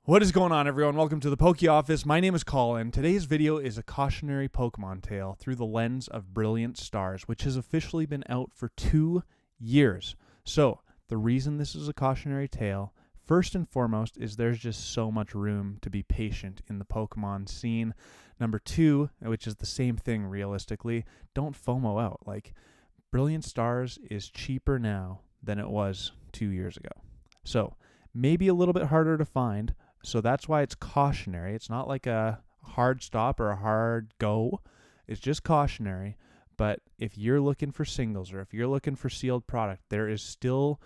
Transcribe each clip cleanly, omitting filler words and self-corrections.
What is going on, everyone? Welcome to the Poke Office. My name is Colin. Today's video is a cautionary Pokemon tale through the lens of Brilliant Stars, which has officially been out for 2 years. So, the reason this is a cautionary tale, first and foremost, is there's just so much room to be patient in the Pokemon scene. Number two, which is the same thing realistically, don't FOMO out. Brilliant Stars is cheaper now than it was 2 years ago. So, maybe a little bit harder to find. So that's why it's cautionary. It's not like a hard stop or a hard go. It's just cautionary. But if you're looking for singles or if you're looking for sealed product, there is still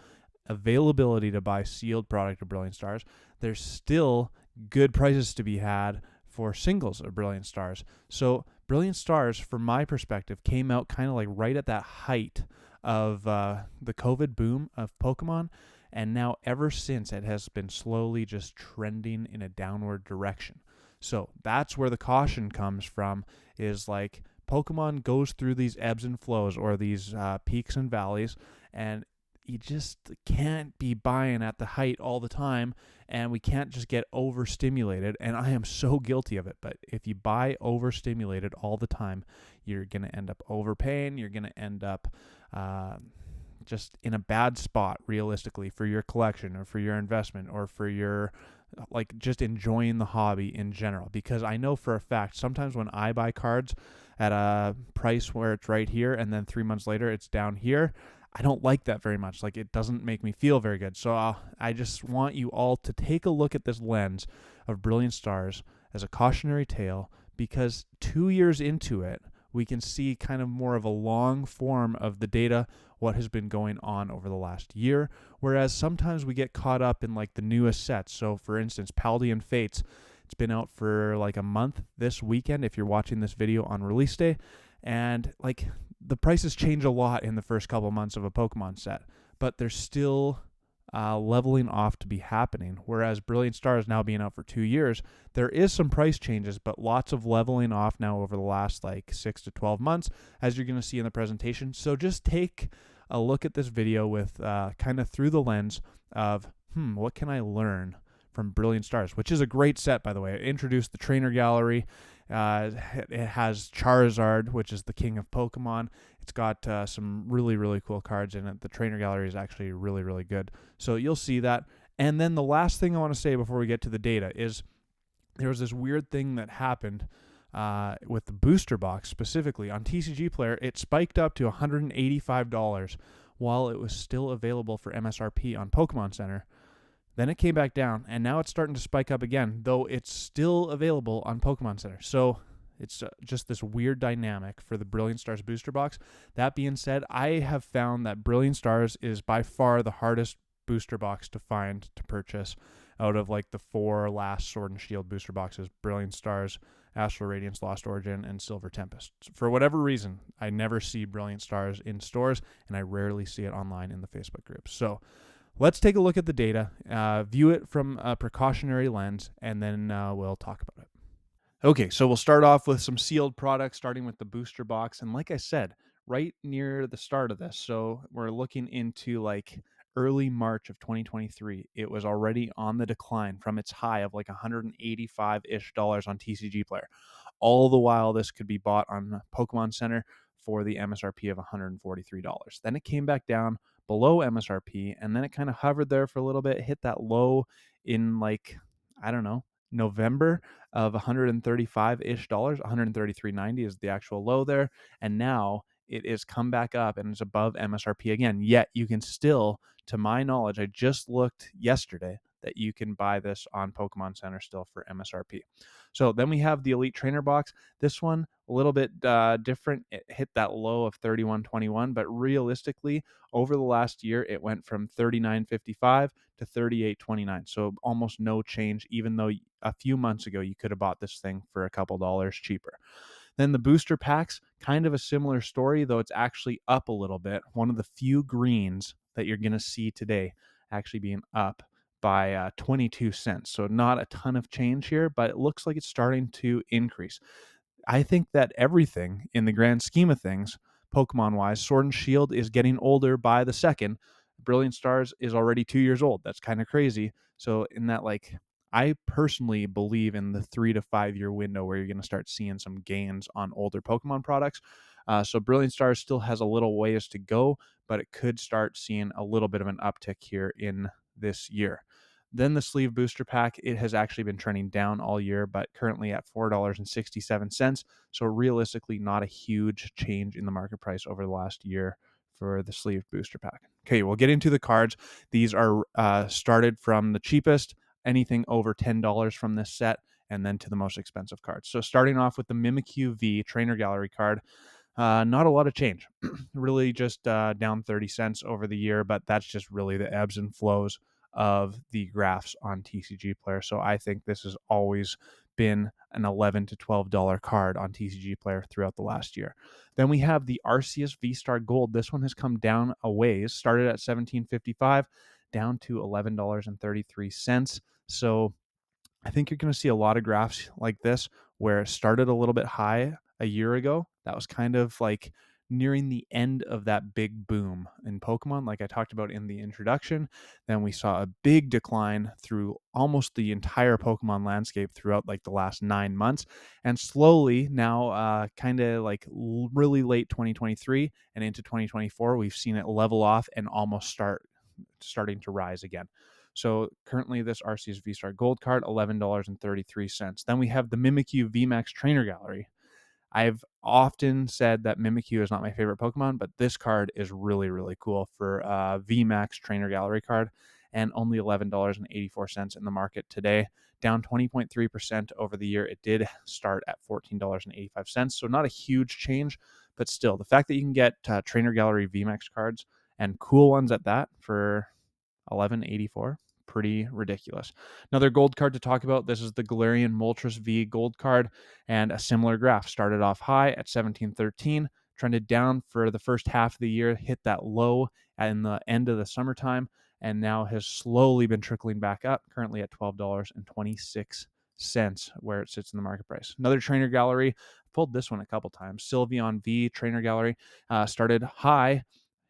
availability to buy sealed product of Brilliant Stars. There's still good prices to be had for singles of Brilliant Stars. So Brilliant Stars, from my perspective, came out kind of like right at that height of the COVID boom of Pokemon. And now, ever since, it has been slowly just trending in a downward direction. So that's where the caution comes from, is like Pokemon goes through these ebbs and flows or these peaks and valleys, and you just can't be buying at the height all the time, and we can't just get overstimulated. And I am so guilty of it. But if you buy overstimulated all the time, you're going to end up overpaying. You're going to end up just in a bad spot realistically for your collection or for your investment or for your just enjoying the hobby in general. Because I know for a fact sometimes when I buy cards at a price where it's right here and then 3 months later it's down here, I don't like that very much. Like, it doesn't make me feel very good. So I just want you all to take a look at this lens of Brilliant Stars as a cautionary tale, because 2 years into it, we can see kind of more of a long form of the data, what has been going on over the last year. Whereas sometimes we get caught up in like the newest sets. So for instance, Paldean Fates, it's been out for like a month this weekend if you're watching this video on release day. And like the prices change a lot in the first couple months of a Pokemon set, but there's still leveling off to be happening. Whereas Brilliant Stars now being out for 2 years, there is some price changes, but lots of leveling off now over the last like 6 to 12 months, as you're going to see in the presentation. So just take a look at this video with kind of through the lens of, what can I learn from Brilliant Stars, which is a great set, by the way. It introduced the trainer gallery. It has Charizard, which is the king of Pokemon. It's got some really, really cool cards in it. The trainer gallery is actually really, really good. So you'll see that. And then the last thing I want to say before we get to the data is there was this weird thing that happened with the booster box specifically. On TCG Player, it spiked up to $185 while it was still available for MSRP on Pokemon Center. Then it came back down, and now it's starting to spike up again, though it's still available on Pokemon Center. So it's just this weird dynamic for the Brilliant Stars booster box. That being said, I have found that Brilliant Stars is by far the hardest booster box to find to purchase out of like the 4 last Sword and Shield booster boxes: Brilliant Stars, Astral Radiance, Lost Origin, and Silver Tempest. For whatever reason, I never see Brilliant Stars in stores, and I rarely see it online in the Facebook groups. So let's take a look at the data, view it from a precautionary lens, and then we'll talk about it. Okay, so we'll start off with some sealed products, starting with the booster box. And like I said, right near the start of this, so we're looking into like early March of 2023, it was already on the decline from its high of like $185-ish on TCG Player. All the while, this could be bought on Pokemon Center for the MSRP of $143. Then it came back down below MSRP, and then it kind of hovered there for a little bit, hit that low in like, I don't know, November of $135-ish. $133.90 is the actual low there. And now it is come back up and is above MSRP again. Yet you can still, to my knowledge, I just looked yesterday, that you can buy this on Pokemon Center still for MSRP. So then we have the Elite Trainer box. This one, a little bit different. It hit that low of $31.21, but realistically, over the last year, it went from $39.55 to $38.29. So almost no change, even though a few months ago you could have bought this thing for a couple dollars cheaper. Then the booster packs, kind of a similar story, though it's actually up a little bit. One of the few greens that you're going to see today actually being up by 22 cents. So not a ton of change here, but it looks like it's starting to increase. I think that everything in the grand scheme of things, Pokemon-wise, Sword and Shield is getting older by the second. Brilliant Stars is already 2 years old. That's kind of crazy. So in that like I personally believe in the 3 to 5 year window where you're going to start seeing some gains on older Pokemon products. So Brilliant Stars still has a little ways to go, but it could start seeing a little bit of an uptick here in this year. Then the sleeve booster pack, it has actually been trending down all year, but currently at $4.67. So realistically, not a huge change in the market price over the last year for the sleeve booster pack. Okay, we'll get into the cards. These are started from the cheapest, anything over $10 from this set, and then to the most expensive cards. So starting off with the Mimikyu V Trainer Gallery card, not a lot of change. Really just down 30 cents over the year, but that's just really the ebbs and flows of the graphs on TCG Player. So I think this has always been an $11 to $12 card on TCG Player throughout the last year. Then we have the Arceus V-Star Gold. This one has come down a ways, started at $17.55, down to $11.33. So I think you're going to see a lot of graphs like this where it started a little bit high a year ago. That was kind of like nearing the end of that big boom in Pokemon, like I talked about in the introduction. Then we saw a big decline through almost the entire Pokemon landscape throughout like the last 9 months. And slowly now, kind of like really late 2023 and into 2024, we've seen it level off and almost starting to rise again. So currently this Arceus V-Star Gold card, $11.33. Then we have the Mimikyu VMAX Trainer Gallery. I've often said that Mimikyu is not my favorite Pokemon, but this card is really, really cool for a VMAX Trainer Gallery card, and only $11.84 in the market today, down 20.3% over the year. It did start at $14.85, so not a huge change, but still, the fact that you can get Trainer Gallery VMAX cards and cool ones at that for 1184, pretty ridiculous. Another gold card to talk about. This is the Galarian Moltres V gold card, and a similar graph. Started off high at 1713, trended down for the first half of the year, hit that low in the end of the summertime, and now has slowly been trickling back up, currently at $12.26 where it sits in the market price. Another Trainer Gallery, pulled this one a couple times. Sylveon V Trainer Gallery, started high,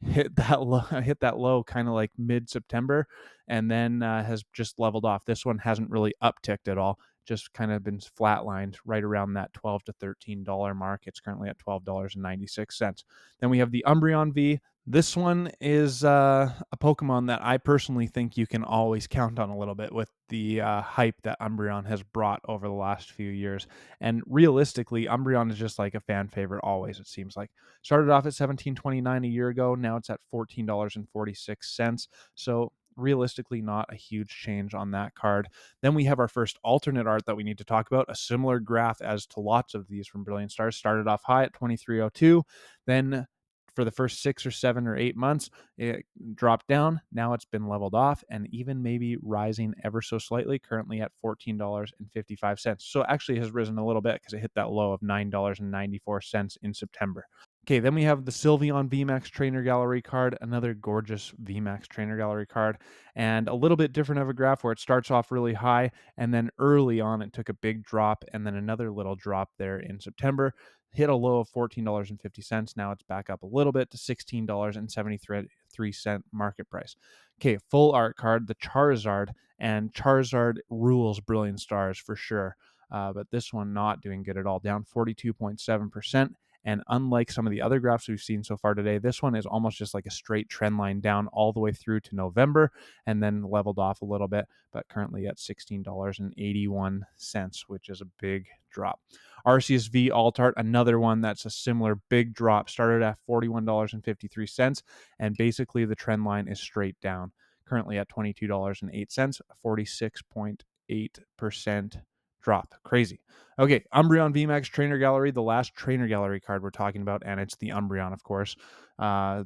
hit that low kind of like mid-September, and then has just leveled off. This one hasn't really upticked at all, just kind of been flatlined right around that $12 to $13 mark. It's currently at $12.96. Then we have the Umbreon V. This one is a Pokemon that I personally think you can always count on a little bit with the hype that Umbreon has brought over the last few years. And realistically, Umbreon is just like a fan favorite always, it seems like. Started off at $17.29 a year ago. Now it's at $14.46. So realistically, not a huge change on that card. Then we have our first alternate art that we need to talk about. A similar graph as to lots of these from Brilliant Stars. Started off high at 2302. Then for the first 6 or 7 or 8 months, it dropped down. Now it's been leveled off and even maybe rising ever so slightly, currently at $14.55. So it actually has risen a little bit because it hit that low of $9.94 in September. Okay, then we have the Sylveon VMAX Trainer Gallery card, another gorgeous VMAX Trainer Gallery card, and a little bit different of a graph where it starts off really high, and then early on it took a big drop, and then another little drop there in September, hit a low of $14.50. Now it's back up a little bit to $16.73 market price. Okay, full art card, the Charizard, and Charizard rules Brilliant Stars for sure, but this one not doing good at all, down 42.7%. And unlike some of the other graphs we've seen so far today, this one is almost just like a straight trend line down all the way through to November and then leveled off a little bit, but currently at $16.81, which is a big drop. Arceus V Alt Art, another one that's a similar big drop, started at $41.53, and basically the trend line is straight down, currently at $22.08, a 46.8% drop. Crazy. Okay, Umbreon VMAX Trainer Gallery, the last Trainer Gallery card we're talking about, and it's the Umbreon, of course.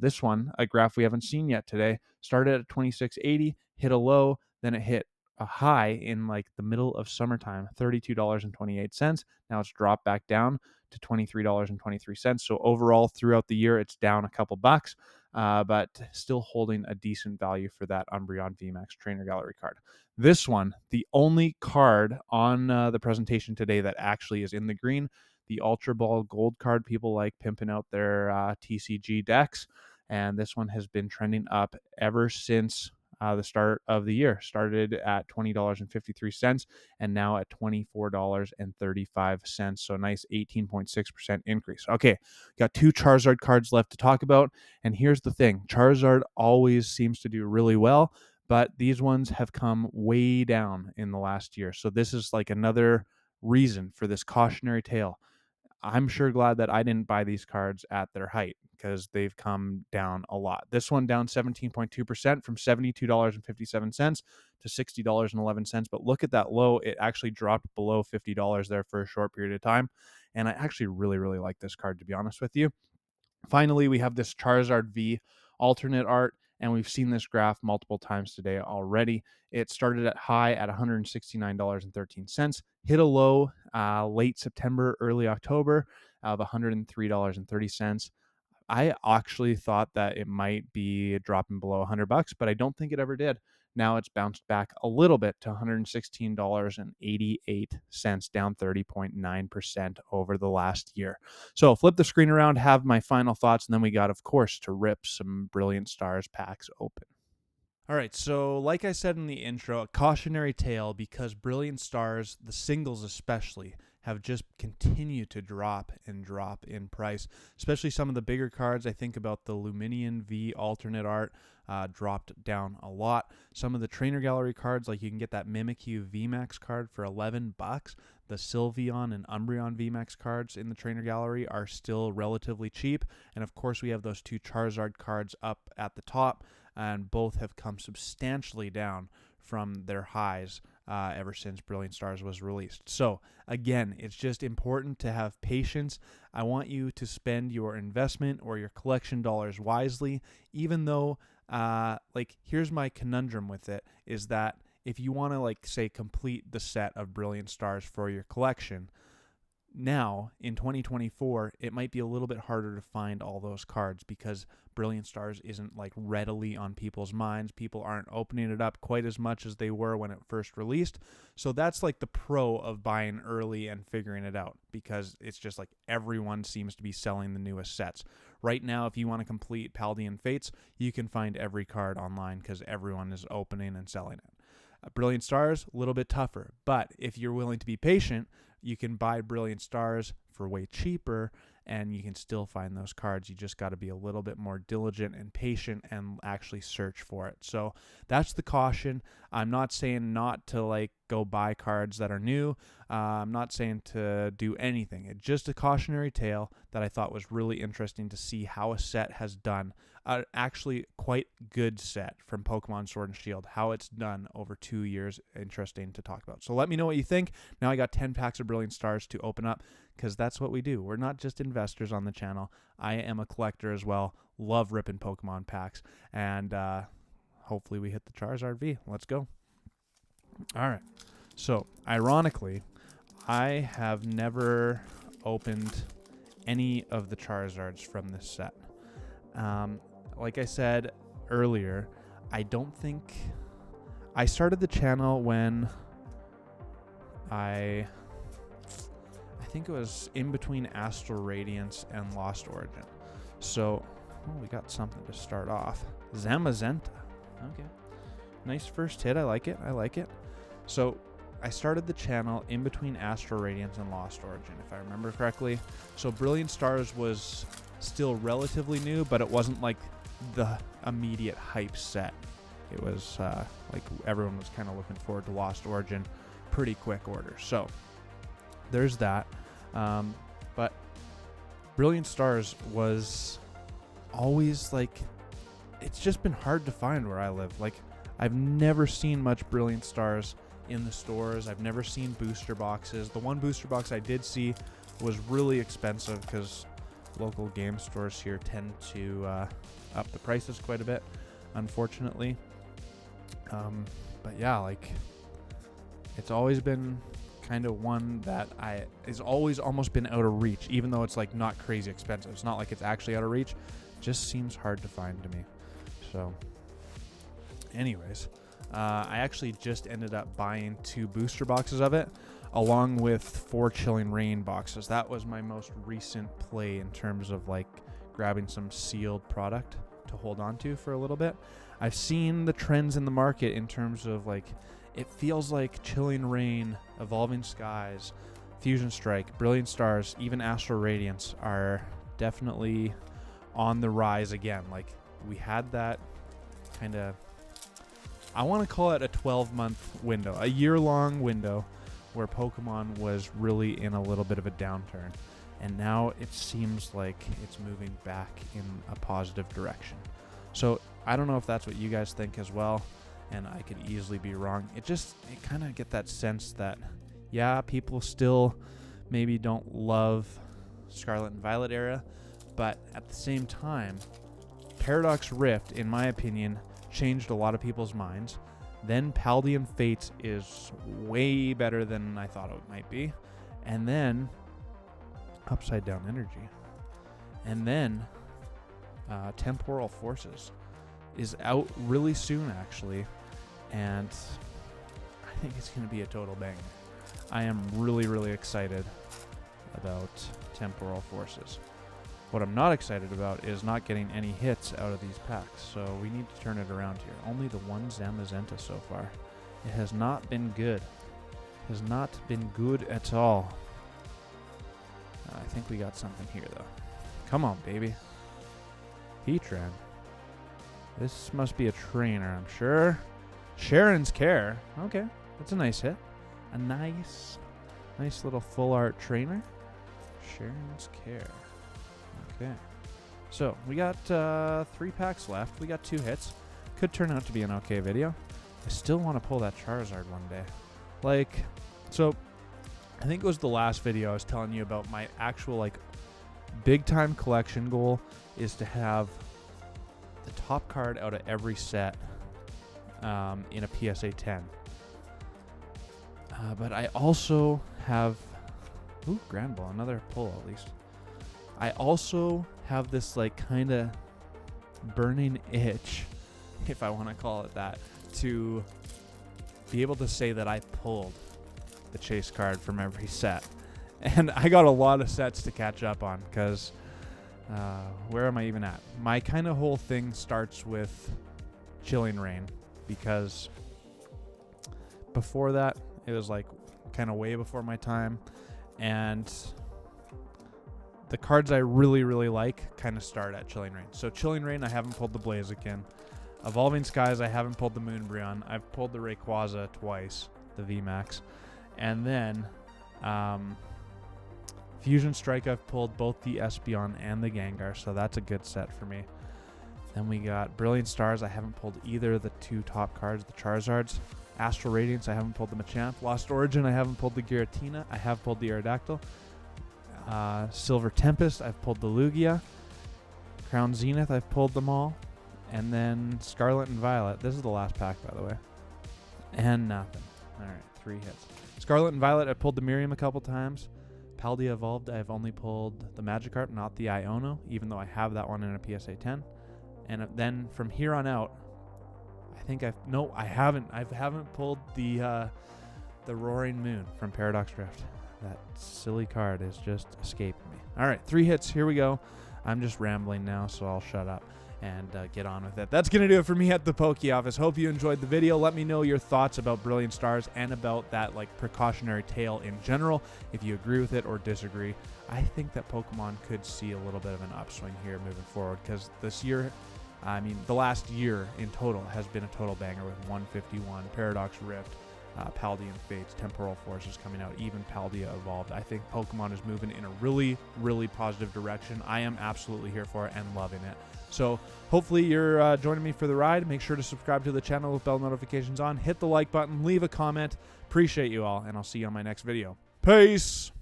This one, a graph we haven't seen yet today, started at 2680, hit a low, then it hit a high in like the middle of summertime, $32.28. Now it's dropped back down to $23.23. So overall, throughout the year, it's down a couple bucks, but still holding a decent value for that Umbreon VMAX Trainer Gallery card. This one, the only card on the presentation today that actually is in the green, the Ultra Ball Gold card. People like pimping out their TCG decks, and this one has been trending up ever since the start of the year. Started at $20.53 and now at $24.35. So nice 18.6% increase. Okay, got 2 Charizard cards left to talk about. And here's the thing, Charizard always seems to do really well, but these ones have come way down in the last year. So this is like another reason for this cautionary tale. I'm sure glad that I didn't buy these cards at their height because they've come down a lot. This one down 17.2% from $72.57 to $60.11. But look at that low. It actually dropped below $50 there for a short period of time. And I actually really, really like this card, to be honest with you. Finally, we have this Charizard V alternate art, and we've seen this graph multiple times today already. It started at high at $169.13, hit a low late September, early October of $103.30. I actually thought that it might be dropping below $100, but I don't think it ever did. Now it's bounced back a little bit to $116.88, down 30.9% over the last year. So flip the screen around, have my final thoughts, and then we got, of course, to rip some Brilliant Stars packs open. All right, so like I said in the intro, a cautionary tale because Brilliant Stars, the singles especially, have just continued to drop and drop in price, especially some of the bigger cards. I think about the Luminion V alternate art dropped down a lot. Some of the Trainer Gallery cards, like you can get that Mimikyu VMAX card for $11. The Sylveon and Umbreon VMAX cards in the Trainer Gallery are still relatively cheap. And of course, we have those 2 Charizard cards up at the top, and both have come substantially down from their highs ever since Brilliant Stars was released. So again, it's just important to have patience. I want you to spend your investment or your collection dollars wisely, even though here's my conundrum with it, is that if you want to say complete the set of Brilliant Stars for your collection, now in 2024 it might be a little bit harder to find all those cards because Brilliant Stars isn't readily on people's minds. People aren't opening it up quite as much as they were when it first released. So that's the pro of buying early and figuring it out, because it's just everyone seems to be selling the newest sets. Right now, if you want to complete Paldean Fates, you can find every card online because everyone is opening and selling it. Brilliant Stars, a little bit tougher, but if you're willing to be patient, you can buy Brilliant Stars for way cheaper, and you can still find those cards. You just got to be a little bit more diligent and patient and actually search for it. So that's the caution. I'm not saying not to go buy cards that are new. I'm not saying to do anything. It's just a cautionary tale that I thought was really interesting to see how a set has done. Actually quite good set from Pokemon Sword and Shield, how it's done over 2 years. Interesting to talk about. So let me know what you think. Now I got 10 packs of Brilliant Stars to open up, because that's what we do. We're not just investors on the channel. I am a collector as well. Love ripping Pokemon packs. And hopefully we hit the Charizard V. Let's go. All right. So ironically, I have never opened any of the Charizards from this set. Like I said earlier, I don't think I started the channel when I think it was in between Astral Radiance and Lost Origin. So we got something to start off. Zamazenta. Okay. Nice first hit. I like it. So I started the channel in between Astral Radiance and Lost Origin, if I remember correctly. So Brilliant Stars was still relatively new, but it wasn't the immediate hype set. It was everyone was kind of looking forward to Lost Origin, pretty quick order. So there's that. But Brilliant Stars was always it's just been hard to find where I live. I've never seen much Brilliant Stars in the stores. I've never seen booster boxes. The one booster box I did see was really expensive because local game stores here tend to up the prices quite a bit, unfortunately. But yeah, it's always been kind of one that is always almost been out of reach, even though it's not crazy expensive. It's not like it's actually out of reach. It just seems hard to find to me. So anyways, I actually just ended up buying 2 booster boxes of it, along with 4 Chilling Reign boxes. That was my most recent play in terms of grabbing some sealed product to hold on to for a little bit. I've seen the trends in the market in terms of like, it feels like Chilling Reign, Evolving Skies, Fusion Strike, Brilliant Stars, even Astral Radiance are definitely on the rise again. Like, we had that kind of, I want to call it a 12-month window, a year-long window where Pokemon was really in a little bit of a downturn. And now it seems like it's moving back in a positive direction. So I don't know if that's what you guys think as well, and I could easily be wrong. It kind of get that sense that, yeah, people still maybe don't love Scarlet and Violet era, but at the same time, Paradox Rift, in my opinion, changed a lot of people's minds. Then Paldean Fates is way better than I thought it might be. And then Upside Down Energy. And then Temporal Forces is out really soon, actually. And I think it's going to be a total banger. I am really, really excited about Temporal Forces. What I'm not excited about is not getting any hits out of these packs, so we need to turn it around here. Only the one Zamazenta so far. It has not been good. It has not been good at all. I think we got something here, though. Come on, baby. Heatran. This must be a trainer, I'm sure. Sharon's Care. Okay, that's a nice hit. A nice little full art trainer. Sharon's Care. Okay. So, we got 3 packs left. We got 2 hits. Could turn out to be an okay video. I still want to pull that Charizard one day. Like, so, I think it was the last video I was telling you about my actual, like, big-time collection goal is to have the top card out of every set in a PSA 10. But I also have... Ooh, Grand Ball. Another pull, at least. I also have this, like, kind of burning itch, if I want to call it that, to be able to say that I pulled the chase card from every set. And I got a lot of sets to catch up on, because where am I even at? My kind of whole thing starts with Chilling Reign, because before that, it was, like, kind of way before my time, and the cards I really, really like kind of start at Chilling Reign. So Chilling Reign, I haven't pulled the Blaziken. Evolving Skies, I haven't pulled the Moonbreon. I've pulled the Rayquaza twice, the VMAX. And then Fusion Strike, I've pulled both the Espeon and the Gengar, so that's a good set for me. Then we got Brilliant Stars. I haven't pulled either of the 2 top cards, the Charizards. Astral Radiance, I haven't pulled the Machamp. Lost Origin, I haven't pulled the Giratina. I have pulled the Aerodactyl. Silver Tempest, I've pulled the Lugia. Crown Zenith, I've pulled them all. And then Scarlet and Violet. This is the last pack, by the way. And nothing. Alright, 3 hits. Scarlet and Violet, I pulled the Miriam a couple times. Paldea Evolved, I've only pulled the Magikarp, not the Iono, even though I have that one in a PSA 10. And then from here on out, I haven't. I haven't pulled the Roaring Moon from Paradox Rift. That silly card is just escaping me. All right, 3 hits. Here we go. I'm just rambling now, so I'll shut up and get on with it. That's going to do it for me at the Poke Office. Hope you enjoyed the video. Let me know your thoughts about Brilliant Stars and about that, like, precautionary tale in general, if you agree with it or disagree. I think that Pokemon could see a little bit of an upswing here moving forward, because this year, I mean, the last year in total has been a total banger with 151, Paradox Rift, Paldean Fates, Temporal Forces coming out, even Paldea Evolved. I think Pokemon is moving in a really, really positive direction. I am absolutely here for it and loving it. So hopefully you're joining me for the ride. Make sure to subscribe to the channel with bell notifications on. Hit the like button. Leave a comment. Appreciate you all, and I'll see you on my next video. Peace!